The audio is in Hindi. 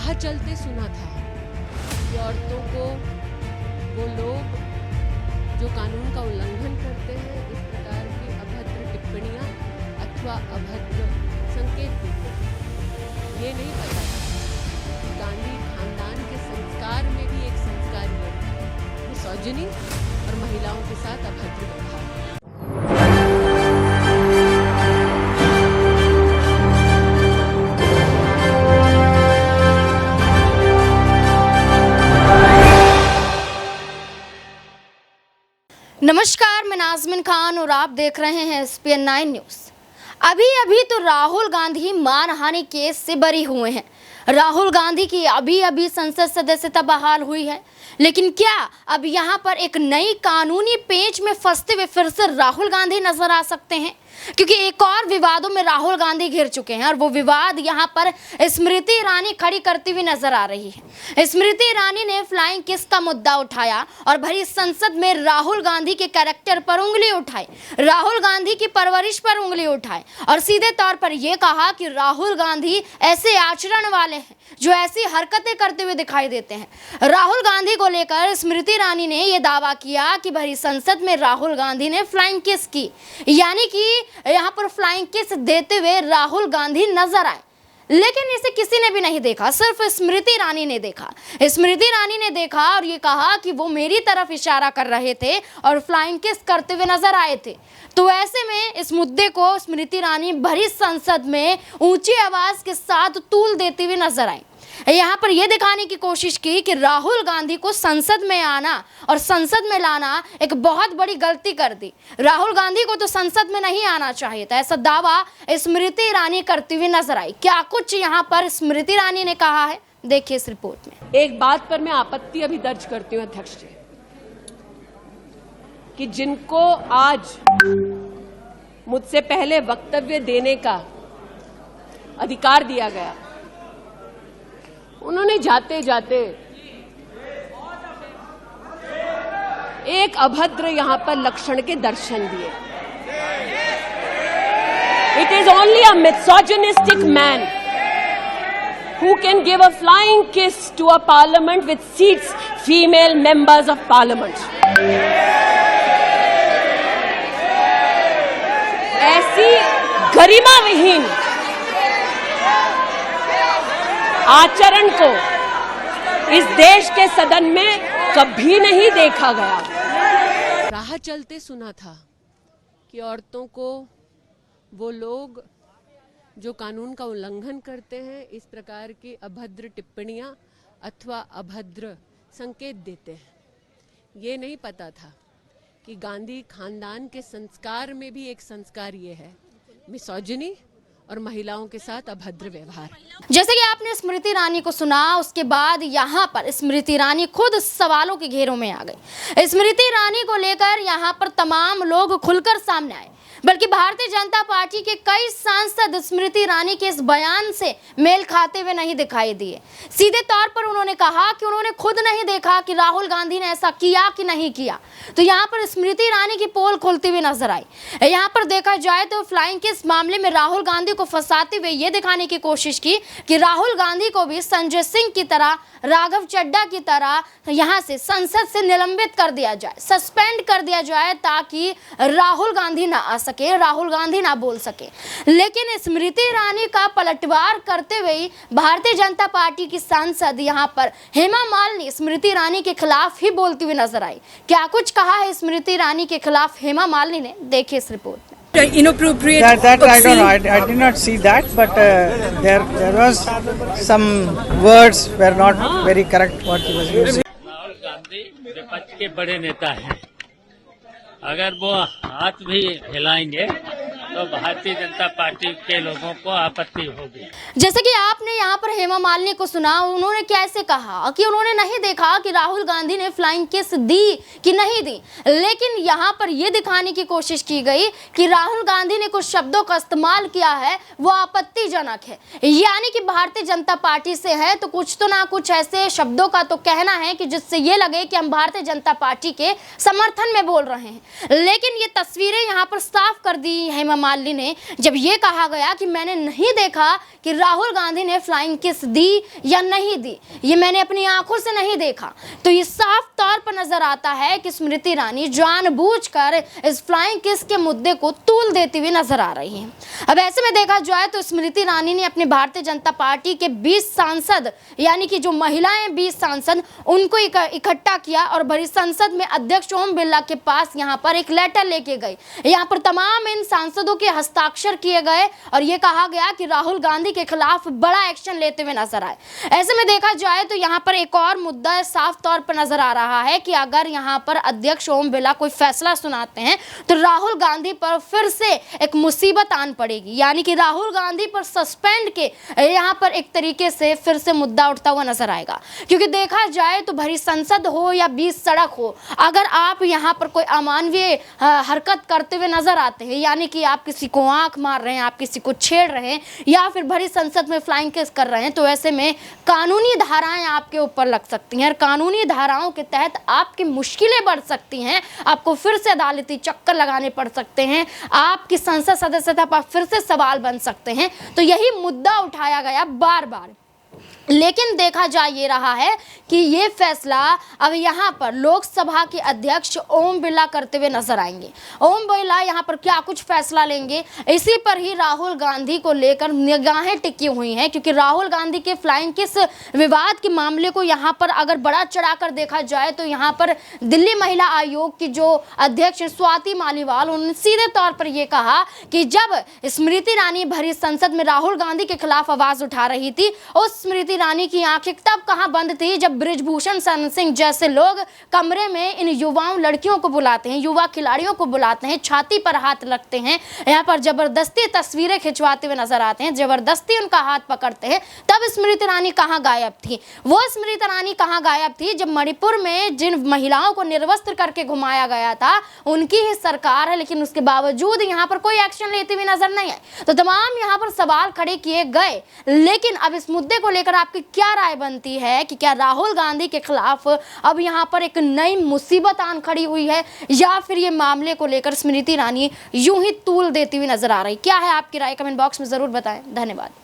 राह चलते सुना था कि औरतों को वो लोग जो कानून का उल्लंघन करते हैं इस प्रकार की अभद्र टिप्पणियां अथवा अभद्र संकेत देते हैं। ये नहीं पता था कि गांधी खानदान के संस्कार में भी एक संस्कार ये है मिसोजिनी और महिलाओं के साथ अभद्र व्यवहार। नमस्कार, मैं नाज़मीन खान और आप देख रहे हैं SPN 9 न्यूज़। अभी तो राहुल गांधी मानहानि केस से बरी हुए हैं। राहुल गांधी की अभी संसद सदस्यता बहाल हुई है, लेकिन क्या अब यहां पर एक नई कानूनी पेंच में फंसते हुए फिर से राहुल गांधी नजर आ सकते हैं? क्योंकि एक और विवादों में राहुल गांधी घिर चुके हैं और वो विवाद यहां पर स्मृति ईरानी खड़ी करती हुई नजर आ रही है। स्मृति ईरानी ने फ्लाइंग किस का मुद्दा उठाया और भरी संसद में राहुल गांधी के कैरेक्टर पर उंगली उठाई, राहुल गांधी की परवरिश पर उंगली उठाई और सीधे तौर पर यह कहा कि राहुल गांधी ऐसे आचरण वाले हैं जो ऐसी हरकतें करते हुए दिखाई देते हैं। राहुल गांधी को लेकर स्मृति ईरानी ने यह दावा किया कि भरी संसद में राहुल गांधी ने फ्लाइंग किस की, यानी कि यहां पर फ्लाइंग किस देते हुए राहुल गांधी नजर आए, लेकिन इसे किसी ने भी नहीं देखा, सिर्फ स्मृति ईरानी ने देखा। स्मृति ईरानी ने देखा और ये कहा कि वो मेरी तरफ इशारा कर रहे थे और फ्लाइंग किस करते हुए नजर आए थे। तो ऐसे में इस मुद्दे को स्मृति ईरानी भरी संसद में ऊंची आवाज के साथ तूल देती हुई नजर आई। यहाँ पर यह दिखाने की कोशिश की कि राहुल गांधी को संसद में आना और संसद में लाना एक बहुत बड़ी गलती कर दी। राहुल गांधी को तो संसद में नहीं आना चाहिए था, ऐसा दावा स्मृति ईरानी करती हुई नजर आई। क्या कुछ यहाँ पर स्मृति ईरानी ने कहा है, देखिए इस रिपोर्ट में। एक बात पर मैं आपत्ति अभी दर्ज करती हूँ अध्यक्ष जी, कि जिनको आज मुझसे पहले वक्तव्य देने का अधिकार दिया गया, उन्होंने जाते जाते एक अभद्र यहां पर लक्षण के दर्शन दिए। It is only a misogynistic man who can give a flying kiss to a parliament which seats female members of parliament. ऐसी गरिमा विहीन आचरण को इस देश के सदन में कभी नहीं देखा गया। राह चलते सुना था कि औरतों को वो लोग जो कानून का उल्लंघन करते हैं इस प्रकार की अभद्र टिप्पणियां अथवा अभद्र संकेत देते हैं। ये नहीं पता था कि गांधी खानदान के संस्कार में भी एक संस्कार ये है मिसोजिनी और महिलाओं के साथ अभद्र व्यवहार। जैसे कि आपने स्मृति ईरानी को सुना, उसके बाद यहाँ पर स्मृति ईरानी खुद सवालों के घेरों में आ गई। स्मृति ईरानी को लेकर यहाँ पर तमाम लोग खुलकर सामने आए, बल्कि भारतीय जनता पार्टी के कई सांसद स्मृति ईरानी के इस बयान से मेल खाते हुए नहीं दिखाई दिए। सीधे तौर पर उन्होंने कहा कि उन्होंने खुद नहीं देखा कि राहुल गांधी ने ऐसा किया कि नहीं किया। तो यहाँ पर स्मृति ईरानी की पोल खुलती हुई नजर आई। यहाँ पर देखा जाए तो फ्लाइंग के इस मामले में राहुल गांधी को फंसाते हुए ये दिखाने की कोशिश की कि राहुल गांधी को भी संजय सिंह की तरह, राघव चड्डा की तरह यहाँ से संसद से निलंबित कर दिया जाए, सस्पेंड कर दिया जाए, ताकि राहुल गांधी ना आ सके, राहुल गांधी ना बोल सके। लेकिन स्मृति ईरानी का पलटवार करते हुए भारतीय जनता पार्टी की सांसद यहाँ पर हेमा मालिनी स्मृति ईरानी के खिलाफ ही बोलती हुई नजर आई। क्या कुछ कहा है स्मृति ईरानी के खिलाफ हेमा मालिनी ने, देखिए इस रिपोर्ट में। Inappropriate. That I don't know. I did not see that, but there was some words were not very correct what he was using. Rahul Gandhi विपक्ष के बड़े नेता हैं। अगर वो हाथ भी हिलाएंगे तो भारतीय जनता पार्टी के लोगों को आपत्ति होगी। जैसे कि आपने यहाँ पर हेमा मालिनी को सुना, उन्होंने कैसे कहा कि उन्होंने नहीं देखा कि राहुल गांधी ने फ्लाइंग किस दी कि नहीं दी, लेकिन यहाँ पर यह दिखाने की कोशिश की गई कि राहुल गांधी ने कुछ शब्दों का इस्तेमाल किया है वो आपत्तिजनक है, यानी कि भारतीय जनता पार्टी से है तो कुछ तो ना कुछ ऐसे शब्दों का तो कहना है कि जिससे ये लगे कि हम भारतीय जनता पार्टी के समर्थन में बोल रहे हैं। लेकिन ये तस्वीरें यहाँ पर साफ कर दी हेमा माल्ली ने जब ये कहा गया कि मैंने नहीं देखा कि राहुल गांधी ने फ्लाइंग किस दी या नहीं दी, ये मैंने अपनी आंखों से नहीं देखा, तो ये साफ तौर पर नजर आता है कि स्मृति ईरानी जानबूझकर इस फ्लाइंग किस के मुद्दे को तूल देती हुई नजर आ रही हैं। अब ऐसे में देखा जाए तो स्मृति ईरानी ने अपनी भारतीय जनता पार्टी के 20 सांसद यानी कि जो महिलाएं 20 सांसद उनको इकट्ठा किया और भरी संसद में अध्यक्ष ओम बिरला के पास यहाँ पर एक लेटर लेके गए। यहाँ पर तमाम इन सांसदों के हस्ताक्षर किए गए और ये कहा गया कि राहुल गांधी के खिलाफ बड़ा एक्शन लेते हुए नजर आए। ऐसे में देखा जाए तो यहाँ पर एक और मुद्दा साफ तौर पर नजर आ रहा है कि अगर यहाँ पर अध्यक्ष ओम बिरला कोई फैसला सुनाते हैं तो राहुल गांधी पर फिर से एक मुसीबत आन पड़ेगी, यानी कि राहुल गांधी पर सस्पेंड के यहाँ पर एक तरीके से फिर से मुद्दा उठता हुआ नजर आएगा। क्योंकि देखा जाए तो भरी संसद हो या 20 सड़क हो, अगर आप यहाँ पर कोई अमानवीय हरकत करते हुए नजर आते हैं, यानी कि आप किसी को आंख मार रहे हैं, आप किसी को छेड़ रहे हैं या फिर भरी संसद में फ्लाइंग किस कर रहे हैं, तो ऐसे में कानूनी धाराएं आपके ऊपर लग सकती हैं और कानूनी धाराओं के तहत आपकी मुश्किलें बढ़ सकती हैं, आपको फिर से अदालती चक्कर लगाने पड़ सकते हैं, आपकी संसद सदस्यता पर फिर से सवाल बन सकते हैं। तो यही मुद्दा उठाया गया बार बार, लेकिन देखा जा ये रहा है कि ये फैसला अब यहाँ पर लोकसभा के अध्यक्ष ओम बिरला करते हुए नजर आएंगे। ओम बिरला यहाँ पर क्या कुछ फैसला लेंगे, इसी पर ही राहुल गांधी को लेकर निगाहें टिकी हुई हैं, क्योंकि राहुल गांधी के फ्लाइंग किस विवाद के मामले को यहाँ पर अगर बड़ा चढ़ाकर देखा जाए तो यहाँ पर दिल्ली महिला आयोग की जो अध्यक्ष स्वाति मालीवाल, उन्होंने सीधे तौर पर यह कहा कि जब स्मृति ईरानी भरी संसद में राहुल गांधी के खिलाफ आवाज उठा रही थी, उस स्मृति ईरानी की आंखें तब कहां बंद थी जब बृजभूषण शरण सिंह जैसे लोग कमरे में इन युवाओं लड़कियों को बुलाते हैं, युवा खिलाड़ियों को बुलाते हैं, छाती पर हाथ रखते हैं, यहाँ पर जबरदस्ती तस्वीरें खिंचवाते हुए नजर आते हैं, जबरदस्ती उनका हाथ पकड़ते हैं। तब स्मृति ईरानी कहां गायब थी? वो स्मृति ईरानी कहां गायब थी जब मणिपुर में जिन महिलाओं को निर्वस्त्र करके घुमाया गया था उनकी ही सरकार है, लेकिन उसके बावजूद यहाँ पर कोई एक्शन लेते हुए नजर नहीं आए। तो तमाम यहाँ पर सवाल खड़े किए गए, लेकिन अब इस मुद्दे को लेकर आपकी क्या राय बनती है कि क्या राहुल गांधी के खिलाफ अब यहाँ पर एक नई मुसीबत आन खड़ी हुई है या फिर ये मामले को लेकर स्मृति ईरानी यूं ही तूल देती हुई नजर आ रही? क्या है आपकी राय? कमेंट बॉक्स में जरूर बताएं। धन्यवाद।